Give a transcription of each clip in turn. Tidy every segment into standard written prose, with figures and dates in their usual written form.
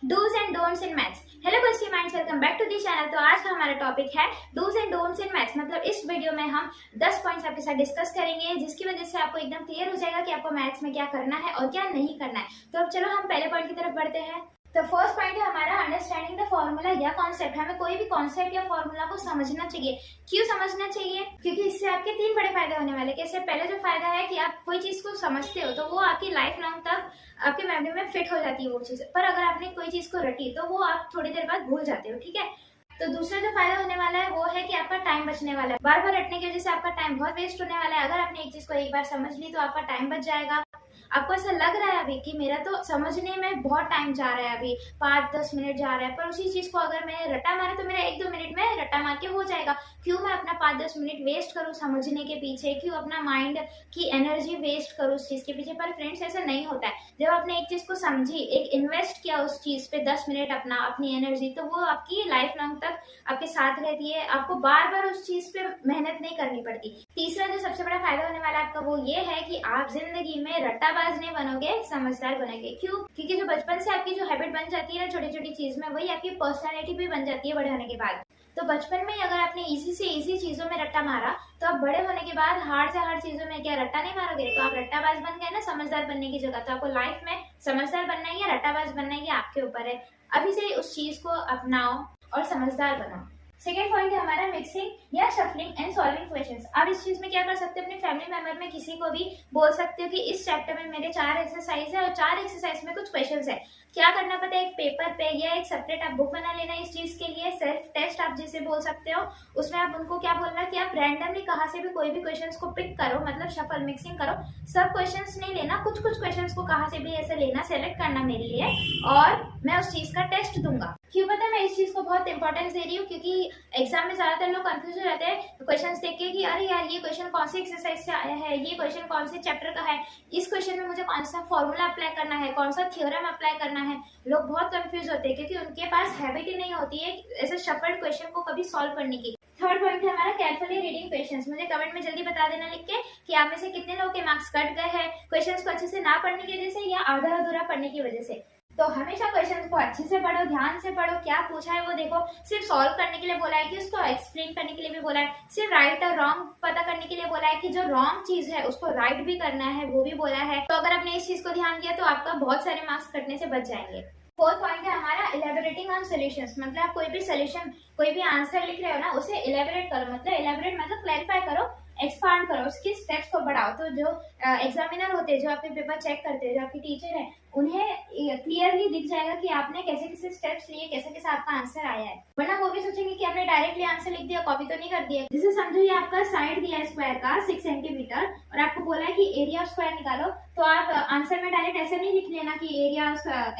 Dos and don'ts in maths. Hello बच्ची minds, welcome back to the channel. तो आज का हमारा टॉपिक है dos and don'ts in maths. मतलब इस वीडियो में हम 10 पॉइंट्स आपके साथ डिस्कस करेंगे, जिसकी वजह से आपको एकदम क्लियर हो जाएगा कि आपको मैथ्स में क्या करना है और क्या नहीं करना है। तो अब चलो हम पहले पॉइंट की तरफ बढ़ते हैं। तो फर्स्ट पॉइंट है हमारा अंडरस्टैंडिंग द फॉर्मूला या कॉन्सेप्ट। हमें कोई भी कॉन्सेप्ट या फॉर्मूला को समझना चाहिए। क्यों समझना चाहिए? क्योंकि इससे आपके तीन बड़े फायदे होने वाले हैं। इससे पहले जो फायदा है कि आप कोई चीज को समझते हो तो वो आपकी लाइफ लॉन्ग तक आपके मेमोरी में फिट हो जाती है वो चीज। पर अगर आपने कोई चीज को रटी तो वो आप थोड़ी देर बाद भूल जाते हो, ठीक है। तो दूसरा जो फायदा होने वाला है वो है कि आपका टाइम बचने वाला है। बार बार रटने की वजह से आपका टाइम बहुत वेस्ट होने वाला है। अगर आपने एक चीज को एक बार समझ ली तो आपका टाइम बच जाएगा। आपको ऐसा लग रहा है अभी कि मेरा तो समझने में बहुत टाइम जा रहा है, अभी 5-10 मिनट जा रहा है, पर उसी चीज को अगर मैंने रटा मारा तो मेरा 1-2 मिनट में रटा मार के हो जाएगा। क्यों मैं अपना 5-10 मिनट वेस्ट करूं समझने के पीछे? क्यों अपना माइंड की एनर्जी वेस्ट करूं उस चीज के पीछे? पर फ्रेंड्स, ऐसा नहीं होता है। जब आपने एक चीज को समझी, एक इन्वेस्ट किया उस चीज पे 10 मिनट अपनी एनर्जी, तो वो आपकी लाइफ लॉन्ग तक आपके साथ रहती है। आपको बार बार उस चीज पे मेहनत नहीं करनी पड़ती। तीसरा जो सबसे बड़ा फायदा होने वाला है आपका वो ये है कि आप जिंदगी में रट्टाबाज नहीं बनोगे, समझदार बनेंगे। क्यों? क्योंकि जो बचपन से आपकी जो हैबिट बन जाती है ना छोटी छोटी चीज में, वही आपकी पर्सनैलिटी भी बन जाती है बड़े होने के बाद। तो बचपन में अगर आपने इजी से इजी चीजों में रट्टा मारा तो आप बड़े होने के बाद हार्ड से हार्ड चीजों में क्या रट्टा नहीं मारोगे, तो आप रट्टाबाज बन गए ना समझदार बनने की जगह। तो आपको लाइफ में समझदार बनना है या रट्टाबाज बनना है, ये आपके ऊपर है। अभी से उस चीज को अपनाओ और समझदार बनाओ। सेकेंड पॉइंट है हमारा मिक्सिंग या शफलिंग एंड सॉल्विंग क्वेश्चंस। आप इस चीज में क्या कर सकते हो, अपने फैमिली मेंबर में किसी को भी बोल सकते हो कि इस चैप्टर में मेरे 4 एक्सरसाइज है और 4 एक्सरसाइज में कुछ क्वेश्चंस है। क्या करना पता है, एक पेपर पे या एक सेपरेट आप बुक बना लेना इस चीज के लिए। सेल्फ टेस्ट आप जिसे बोल सकते हो, उसमें आप उनको क्या बोलना कि आप रैंडमली कहाँ से भी कोई भी क्वेश्चंस को पिक करो, मतलब शफल मिक्सिंग करो। सब क्वेश्चंस नहीं लेना, कुछ कुछ क्वेश्चंस को कहाँ से भी ऐसे लेना, सेलेक्ट करना मेरे लिए, और मैं उस चीज का टेस्ट दूंगा। क्यों पता है मैं इस चीज को बहुत इंपॉर्टेंस दे रही हूँ? क्योंकि एग्जाम में ज्यादातर लोग कंफ्यूज हो जाते हैं क्वेश्चंस देख के कि अरे यार ये क्वेश्चन कौन सी एक्सरसाइज से आया है, ये क्वेश्चन कौन से चैप्टर का है, इस क्वेश्चन में मुझे कौन सा फॉर्मूला अप्लाई करना है, कौन सा थ्योरम अप्लाई करना है। लोग बहुत कंफ्यूज होते हैं क्योंकि उनके पास हैबिट ही नहीं होती है ऐसे शफल्ड क्वेश्चन को कभी सॉल्व करने की। थर्ड पॉइंट है हमारा केयरफुली रीडिंग क्वेश्चंस। मुझे कमेंट में जल्दी बता देना लिख के कि आप में से कितने लोगों के मार्क्स कट गए हैं क्वेश्चंस को अच्छे से ना पढ़ने की वजह से या आधा अधूरा पढ़ने की वजह से। तो हमेशा क्वेश्चंस को अच्छे से पढ़ो, ध्यान से पढ़ो, क्या पूछा है वो देखो। सिर्फ सॉल्व करने के लिए बोला है कि उसको एक्सप्लेन करने के लिए भी बोला है, सिर्फ राइट और रॉन्ग पता करने के लिए बोला है कि जो रॉन्ग चीज है उसको राइट भी करना है वो भी बोला है। तो अगर आपने इस चीज को ध्यान दिया तो आपका बहुत सारे मार्क्स कटने से बच जाएंगे। फोर्थ पॉइंट है हमारा इलेबोरेटिंग ऑन सॉल्यूशंस। मतलब आप कोई भी सोल्यूशन, कोई भी आंसर लिख रहे हो ना, उसे इलेबोरेट करो। मतलब इलेबोरेट मतलब क्लैरिफाई करो, एक्सपांड करो, उसके स्टेप्स को बढ़ाओ। तो जो एग्जामिनर होते हैं, जो आपके पेपर चेक करते हैं, जो आपके टीचर है, उन्हें क्लियरली दिख जाएगा कि आपने कैसे कैसे स्टेप्स लिए, कैसे कैसे आपका आंसर आया है। वरना वो भी सोचेंगे कि आपने डायरेक्टली आंसर लिख दिया, कॉपी तो नहीं कर दिया। जैसे समझो ये आपका साइड दिया है स्क्वायर का 6 सेंटीमीटर और आपको बोला है कि एरिया ऑफ स्क्वायर निकालो, तो आप आंसर में डायरेक्ट ऐसे नहीं लिख लेना कि एरिया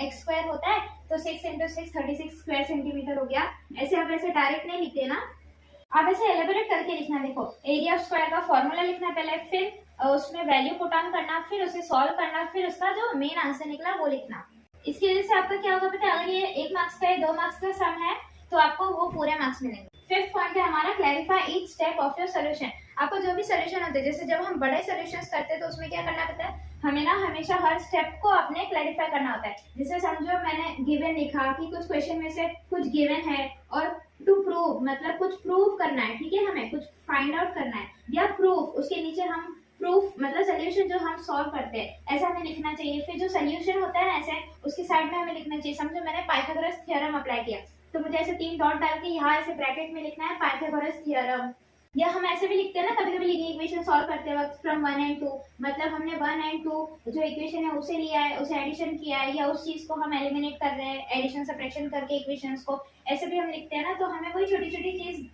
एक्स स्क्वायर होता है तो 6 × 6 36 स्क्वायर सेंटीमीटर हो गया। ऐसे आप ऐसे डायरेक्ट नहीं लिख देना, आप ऐसे एलेबोरेट करके लिखना। देखो एरिया ऑफ स्क्वायर का फॉर्मूला लिखना पहले, फिर उसमें वैल्यू पुट ऑन करना, फिर उसे सॉल्व करना, फिर उसका जो मेन आंसर निकला वो लिखना। इसकी वजह से आपका क्या होगा पता है, अगर ये 1 मार्क्स का है, 2 मार्क्स का सम है तो आपको वो पूरे मार्क्स मिलेंगे। फिफ्थ पॉइंट है हमारा clarify each step of your solution. आपको जो भी सोल्यूशन होते हैं, जैसे जब हम बड़े सोल्यूशंस करते हैं तो उसमें क्या करना पड़ता है, हमें ना हमेशा हर स्टेप को अपने क्लैरिफाई करना होता है। जैसे समझो मैंने गिवन लिखा कि कुछ क्वेश्चन में से कुछ गिवन है और टू प्रूव मतलब कुछ प्रूव करना है, ठीक है, हमें कुछ फाइंड आउट करना है, या प्रूफ उसके नीचे हम प्रूफ मतलब सोल्यूशन जो हम सॉल्व करते हैं ऐसा हमें लिखना चाहिए। फिर जो सोल्यूशन होता है ना ऐसे उसकी साइड में हमें लिखना चाहिए। समझो मैंने पाइथागोरस थ्योरम अप्लाई किया तो मुझे ऐसे 3 डॉट डाल के यहाँ ऐसे ब्रैकेट में लिखना है पाइथागोरस थ्योरम। या हम ऐसे भी लिखते हैं ना कभी कभी लीनियर इक्वेशन सॉल्व करते वक्त फ्रॉम 1 and 2, मतलब हमने 1 and 2 जो इक्वेशन है उसे लिया है, उसे एडिशन किया है, या उस चीज को हम एलिमिनेट कर रहे हैं एडिशन सब्ट्रैक्शन करके इक्वेशंस को, ऐसे भी हम लिखते हैं ना। तो हमें कोई छोटी छोटी चीज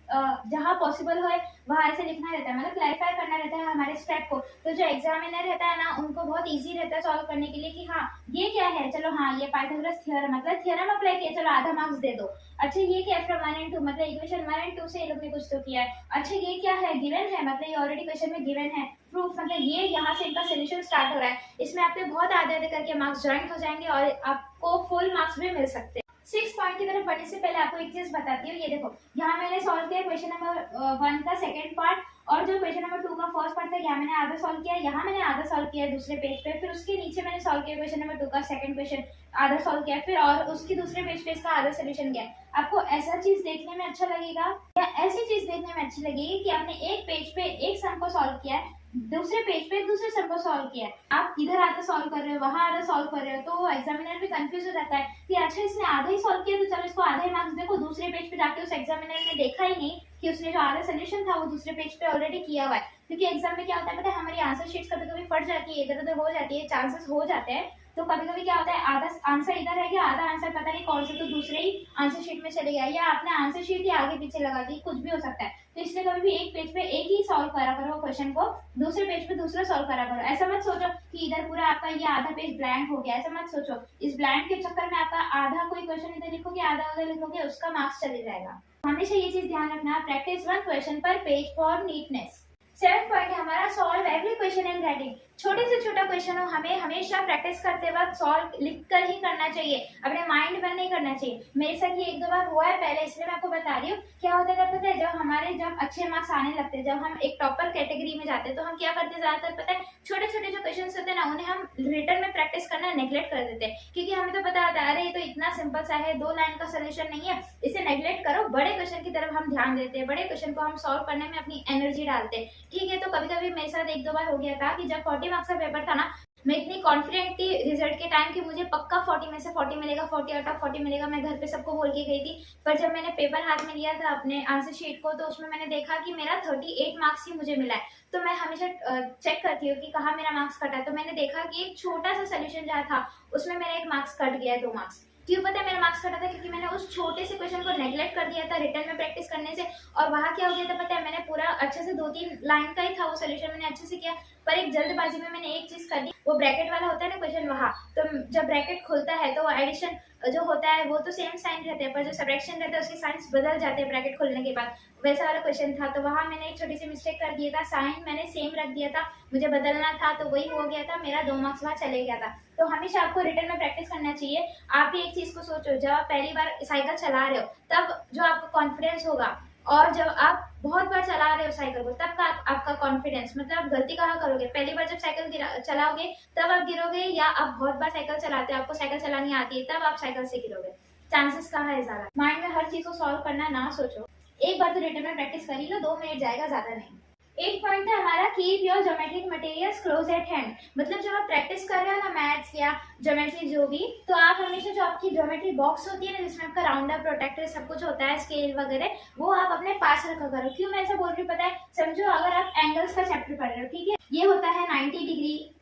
जहाँ पॉसिबल हो वहाँ ऐसे लिखना रहता है, मतलब क्लैरिफाई करना रहता है हमारे स्टेप को। तो जो एग्जामिनर रहता है ना उनको बहुत ईजी रहता है सॉल्व करने के लिए कि हाँ ये क्या है, चलो हाँ ये पाइथागोरस थ्योरम मतलब थ्योरम अप्लाई किया, चलो आधा मार्क्स दे दो। अच्छा ये क्या है, फ्रॉम 1 and 2 मतलब इक्वेशन 1 and 2 से ये लोग ने कुछ तो किया है। अच्छा ये क्या है, गिवन है मतलब ये ऑलरेडी क्वेश्चन में गिवन है। प्रूफ मतलब ये यहाँ से इनका सोल्यूशन स्टार्ट हो रहा है। इसमें आपके बहुत आधे आधे करके मार्क्स ज्वाइंट हो जाएंगे और आपको फुल मार्क्स भी मिल सकते हैं। 6 पॉइंट की तरफ बढ़ने से पहले आपको एक चीज बताती हूँ। ये देखो यहाँ मैंने सॉल्व किया क्वेश्चन नंबर 1 का सेकंड पार्ट और जो क्वेश्चन नंबर 2 का फर्स्ट पार्ट था, यहाँ मैंने आधा सॉल्व किया, यहाँ मैंने आधा सॉल्व किया दूसरे पेज पे, फिर उसके नीचे मैंने सॉल्व किया क्वेश्चन नंबर 2 का सेकंड क्वेश्चन आधा सॉल्व किया, फिर और उसकी दूसरे पेज पे इसका आधा सोल्यूशन किया। आपको ऐसा चीज देखने में अच्छा लगेगा या ऐसी चीज देखने में अच्छी लगेगी कि आपने एक पेज पे एक सम को सॉल्व किया है, दूसरे पेज पे दूसरे सम को सॉल्व किया है, आप इधर आधा सॉल्व कर रहे हो, वहां आधा सॉल्व कर रहे हो, तो एग्जामिनर भी कंफ्यूज हो जाता है कि अच्छा इसने आधा ही सॉल्व किया तो चलो इसको आधा ही मार्क्स देखो, दूसरे पेज पे जाके उस एग्जामिनर ने देखा ही नहीं कि उसने जो आधा सोल्यूशन था वो दूसरे पेज पे ऑलरेडी किया हुआ है। क्योंकि एग्जाम में क्या होता है पता है, हमारी आंसर शीट कभी कभी फट जाती है, इधर उधर हो जाती है, चांसेस हो जाते हैं, तो कभी कभी क्या होता है आधा आंसर इधर है गया, आधा आंसर पता नहीं कौन सा तो दूसरे ही आंसर शीट में चले गया, या आपने आंसर शीट ही आगे पीछे लगा दी, कुछ भी हो सकता है। तो इसलिए कभी भी एक पेज पे एक ही सॉल्व करा करो क्वेश्चन को, दूसरे पेज पे दूसरा सॉल्व करा करो। ऐसा मत सोचो कि इधर पूरा आपका ये आधा पेज ब्लैंक हो गया, ऐसा मत सोचो। इस ब्लैंक के चक्कर में आपका आधा कोई क्वेश्चन इधर लिखोगे, आधा उधर लिखोगे, उसका मार्क्स चले जाएगा। हमेशा ये चीज ध्यान रखना, प्रैक्टिस वन क्वेश्चन पर page for neatness. 7th point है हमारा solve every question in writing. छोटे से छोटा क्वेश्चन हो, हमें हमेशा प्रैक्टिस करते वक्त सॉल्व लिखकर ही करना चाहिए, अपने माइंड में नहीं करना चाहिए। मेरे साथ ये एक दो बार हुआ है पहले, इसलिए मैं आपको बता रही हूँ। क्या होता है पता है, जब अच्छे मार्क्स आने लगते हैं, जब हम एक टॉपर कैटेगरी में जाते हैं, तो हम क्या करते हैं ज्यादातर पता है, छोटे छोटे जो क्वेश्चन होते हैं ना उन्हें हम रिटर्न में प्रैक्टिस करना नेग्लेक्ट कर देते हैं, क्योंकि हमें तो पता होता है अरे ये तो इतना सिंपल सा है, 2 लाइन का सोल्यूशन नहीं है, इसे नेग्लेक्ट करो। बड़े क्वेश्चन की तरफ हम ध्यान देते हैं, बड़े क्वेश्चन को हम सॉल्व करने में अपनी एनर्जी डालते हैं, ठीक है। तो कभी कभी मेरे साथ एक दो बार हो गया था कि जब 40 मार्क्स का पेपर था ना, मैं इतनी कॉन्फिडेंट थी रिजल्ट के टाइम कि मुझे पक्का 40 में से 40 मिलेगा, 40 आउट ऑफ 40 मिलेगा, मैं घर पे सबको बोल के गई थी। पर जब मैंने पेपर हाथ में लिया था अपने आंसर शीट को, तो उसमें मैंने देखा कि मेरा 38 मार्क्स ही मुझे मिला है। तो मैं हमेशा चेक करती हूँ कि कहाँ मेरा मार्क्स कटा है, तो मैंने देखा कि एक छोटा सा सोल्यूशन जहाँ था उसमें मेरा 1 मार्क्स कट गया है, 2 मार्क्स। क्यों पता है मेरा मार्क्स कटा था? क्योंकि मैंने उस छोटे से क्वेश्चन को नेग्लेक्ट कर दिया था रिटर्न में प्रैक्टिस करने से, और वहां क्या हो गया था पता है, मैंने पूरा अच्छे से 2-3 लाइन का ही था वो सोल्यूशन, मैंने अच्छे से किया, पर एक जल्दबाजी में मैंने एक चीज कर दी, वो ब्रैकेट वाला होता है ना क्वेश्चन, वहां तो जब ब्रैकेट खुलता है तो एडिशन जो होता है वो तो सेम साइन रहते हैं, पर जो सब्ट्रैक्शन रहता है उसके साइंस बदल जाते हैं ब्रैकेट खुलने के बाद, वैसा वाला क्वेश्चन था। तो वहां मैंने एक छोटी सी मिस्टेक कर दिया था, साइन मैंने सेम रख दिया था, मुझे बदलना था तो वही हो गया था, मेरा 2 मार्क्स वहां चले गया था। तो हमेशा आपको रिटर्न में प्रैक्टिस करना चाहिए। आप भी एक चीज को सोचो, जब आप पहली बार साइकिल चला रहे हो तब जो आपका कॉन्फिडेंस होगा, और जब आप बहुत बार चला रहे हो साइकिल को तब का आपका कॉन्फिडेंस, मतलब आप गलती कहाँ करोगे, पहली बार जब साइकिल चलाओगे तब आप गिरोगे, या आप बहुत बार साइकिल चलाते हो, आपको साइकिल चलानी आती है, तब आप साइकिल से गिरोगे, चांसेस कहाँ है ज्यादा। माइंड में हर चीज को सॉल्व करना ना सोचो, एक बार तो रिटर्न में प्रैक्टिस कर ही लो, 2 मिनट जाएगा, ज्यादा नहीं। 8 पॉइंट है हमारा keep your geometric materials close eight hand. मतलब जब आप प्रैक्टिस कर रहे हो ना मैथ्स या ज्योमेट्री जो भी, तो आप हमेशा जो आपकी ज्योमेट्री बॉक्स होती है ना, जिसमें आपका राउंडर प्रोटेक्टर सब कुछ होता है, स्केल वगैरह, वो आप अपने पास रखा करो। क्यों मैं ऐसा बोल रही हूँ पता है, समझो अगर आप एंगल्स का चैप्टर पढ़ रहे हो, ठीक है, ये होता है 90 डिग्री,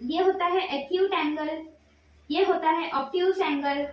ये होता है एक्यूट एंगल, ये होता है ऑब्ट्यूज एंगल,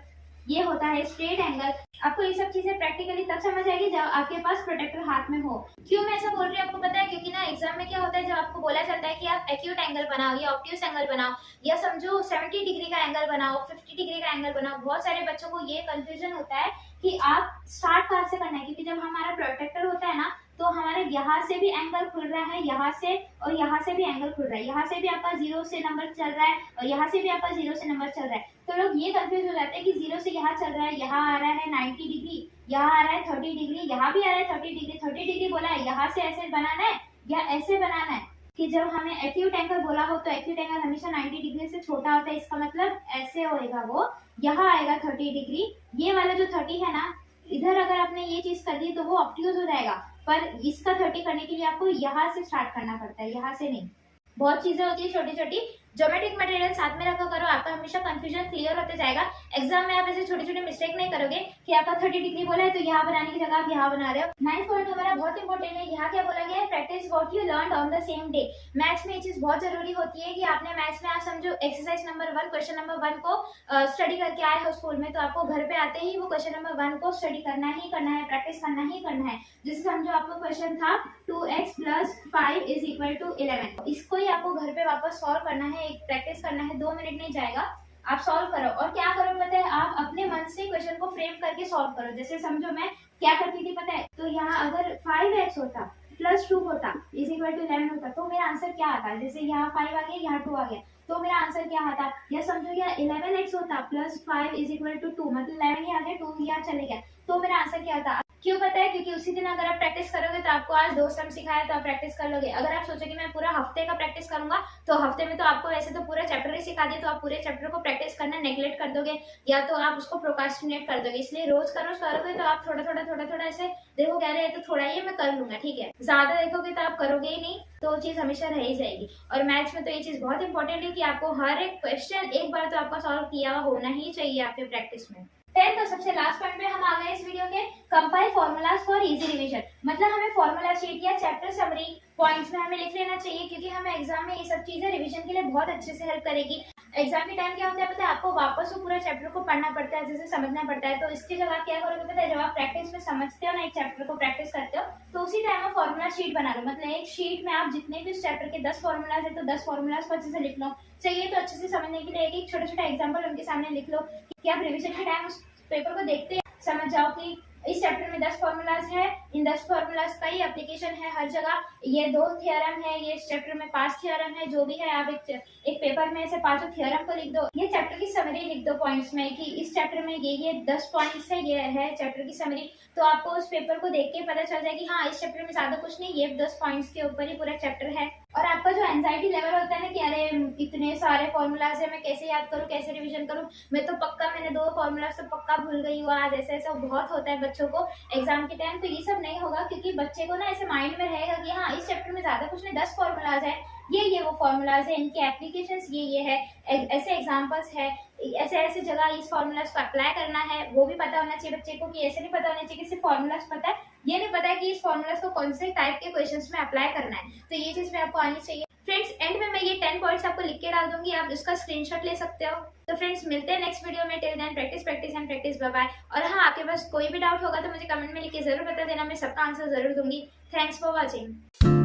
ये होता है स्ट्रेट एंगल। आपको ये सब चीजें प्रैक्टिकली तब समझ आएगी जब आपके पास प्रोटेक्टर हाथ में हो। क्यों मैं ऐसा बोल रही हूँ आपको पता है, क्योंकि ना एग्जाम में क्या होता है, जब आपको बोला जाता है कि आप एक्यूट एंगल बनाओ या ऑब्ट्यूज एंगल बनाओ, या समझो 70 डिग्री का एंगल बनाओ, 50 डिग्री का एंगल बनाओ, बहुत सारे बच्चों को ये कंफ्यूजन होता है कि आप स्टार्ट कहाँ से करना है। क्योंकि जब हमारा प्रोटेक्टर होता है ना, तो हमारे यहाँ से भी एंगल खुल रहा है, यहाँ से और यहाँ से भी एंगल खुल रहा है, यहाँ से भी आपका 0 से नंबर चल रहा है और यहाँ से भी आपका 0 से नंबर चल रहा है। तो लोग ये कंफ्यूज हो जाते हैं कि 0 से यहाँ चल रहा है, यहाँ आ रहा है 90 डिग्री, यहाँ आ रहा है 30 डिग्री, यहाँ भी आ रहा है 30 डिग्री, 30 डिग्री बोला है, यहाँ से ऐसे बनाना है या ऐसे बनाना है। कि जब हमें एक्यूट एंगल बोला हो तो एक्यूट एंगल हमेशा 90 डिग्री से छोटा होता है, इसका मतलब ऐसे होएगा, वो यहाँ आएगा 30 डिग्री, ये वाला जो 30 है ना, इधर अगर आपने ये चीज कर दी तो वो ऑब्ट्यूज हो जाएगा, पर इसका 30 करने के लिए आपको यहाँ से स्टार्ट करना पड़ता है, यहाँ से नहीं। बहुत चीजें होती है छोटी छोटी, ज्योमेट्रिक मटेरियल साथ में रखा करो, आपका हमेशा कंफ्यूजन क्लियर होते जाएगा। एग्जाम में आप ऐसे छोटी छोटी मिस्टेक नहीं करोगे कि आपका 30 डिग्री बोला है तो यहाँ बनाने की जगह आप यहाँ बना रहे हो। 9th पॉइंट हमारा बहुत इंपॉर्टेंट है, यहाँ क्या बोला गया है, practice what you learn on the same day. Maths में ये चीज बहुत जरूरी होती है कि आपने मैथ्स में आप समझो एक्सरसाइज नंबर 1 क्वेश्चन नंबर 1 को स्टडी करके आए हो स्कूल में, तो आपको घर पे आते ही वो क्वेश्चन नंबर 1 को स्टडी करना ही करना है, प्रैक्टिस करना ही करना है। जैसे समझो आपको क्वेश्चन था 2x + 5 = 11, इसको ही आपको घर पे वापस सॉल्व करना है, एक प्रैक्टिस करना है, 2 मिनट नहीं जाएगा, आप सॉल्व करो। और क्या करो पता है, आप अपने मन से क्वेश्चन को फ्रेम करके सॉल्व करो। जैसे समझो मैं क्या करती थी पता है, तो यहाँ अगर 5x होता + 2 होता = 11 होता, तो मेरा आंसर क्या आता, जैसे यहाँ 5 आ गया, यहाँ 2 आ गया, तो मेरा आंसर क्या आता। या समझो यहाँ 11x होता + 5 = 2, मतलब 11 ही आ गया, 2 यहाँ चले गया, तो मेरा आंसर क्या आता। क्यों पता है? क्योंकि उसी दिन अगर आप प्रैक्टिस करोगे तो आपको आज 2 सम सिखाया तो आप प्रैक्टिस कर लोगे। अगर आप सोचो कि मैं पूरा हफ्ते का प्रैक्टिस करूंगा तो हफ्ते में तो आपको वैसे तो पूरा चैप्टर ही सिखा दिया, तो आप पूरे चैप्टर को प्रैक्टिस करना नेग्लेक्ट कर दोगे या तो आप उसको प्रोकास्टिनेट कर दोगे। इसलिए रोज का रोज करोगे तो आप थोड़ा थोड़ा ऐसे देखो कह रहे हैं तो थोड़ा ही मैं कर लूंगा, ठीक है। ज्यादा देखोगे तो आप करोगे ही नहीं, तो वो चीज हमेशा रह ही जाएगी। और मैथ्स में तो ये चीज बहुत इंपॉर्टेंट है कि आपको हर एक क्वेश्चन एक बार तो आपका सॉल्व किया हुआ होना ही चाहिए आपके प्रैक्टिस में। 10th तो सबसे लास्ट पॉइंट पे हम आ गए इस वीडियो के, compile formulas for easy revision. मतलब हमें फॉर्मूला शीट या चैप्टर समरी पॉइंट्स में हमें लिख लेना चाहिए, क्योंकि हमें एग्जाम में ये सब चीजें रिवीजन के लिए बहुत अच्छे से हेल्प करेगी। एग्जाम के टाइम क्या होता है पता है, आपको वापस वो पूरा चैप्टर को पढ़ना पड़ता है, जैसे समझना पड़ता है। तो इसकी जगह क्या करोगे पता है, जब आप प्रैक्टिस में समझते हो ना, एक चैप्टर को प्रैक्टिस करते हो, तो उसी टाइम आप फॉर्मूला शीट बना लो। मतलब एक शीट में आप जितने भी उस चैप्टर के 10 फॉर्मूलाज है तो 10 फॉर्मूलाज को अच्छे से लिख लो। चाहिए तो अच्छे से समझने के लिए एक छोटा छोटा एग्जाम्पल उनके सामने लिख लो, कि आप रिविजन के टाइम उस पेपर को देखते समझ जाओ कि इस चैप्टर में 10 फॉर्मूलाज है, इन 10 फॉर्मूलाज का ही एप्लीकेशन है हर जगह। ये 2 थ्योरम है, ये इस चैप्टर में 5 थ्योरम है, जो भी है आप एक पेपर में ऐसे 5 थ्योरम को लिख दो। ये चैप्टर की समरी लिख दो पॉइंट्स में कि इस चैप्टर में ये 10 पॉइंट्स है, ये है चैप्टर की समरी। तो आपको उस पेपर को देख के पता चल जाए कि हाँ इस चैप्टर में ज्यादा कुछ नहीं, ये 10 पॉइंट्स के ऊपर ही पूरा चैप्टर है। और आपका जो एंजाइटी लेवल होता है ना कि अरे इतने सारे फॉर्मूलाज है, मैं कैसे याद करूँ, कैसे रिवीजन करूँ, मैं तो पक्का मैंने 2 फॉर्मूलाज तो पक्का भूल गई हूँ आज, ऐसा ऐसा बहुत होता है बच्चों को एग्जाम के टाइम। तो ये सब नहीं होगा, क्योंकि बच्चे को ना ऐसे माइंड में रहेगा कि हाँ इस चैप्टर में ज्यादा कुछ नहीं, 10 फॉर्मूलाज है, ये वो फॉर्मूलाज है, इनके एप्लीकेशंस ये है, ऐसे एग्जांपल्स है, ऐसे ऐसे जगह इस फॉर्मूलाज को अप्लाई करना है, वो भी पता होना चाहिए बच्चे को। कि ऐसे नहीं पता होना चाहिए कि सिर्फ फॉर्मूलाज पता है, ये नहीं पता है कि इस फॉर्मूलाज को कौन से टाइप के क्वेश्चंस में अप्लाई करना है। तो ये चीज भी आपको आनी चाहिए। फ्रेंड्स एंड में मैं ये 10 पॉइंट्स आपको लिख के डाल दूंगी, आप इसका स्क्रीनशॉट ले सकते हो। तो फ्रेंड्स मिलते हैं नेक्स्ट वीडियो में। Till then practice practice and practice, bye bye. और हाँ, आपके पास कोई भी डाउट होगा तो मुझे कमेंट में लिख के जरूर बता देना, मैं सबका आंसर जरूर दूंगी। Thanks for watching.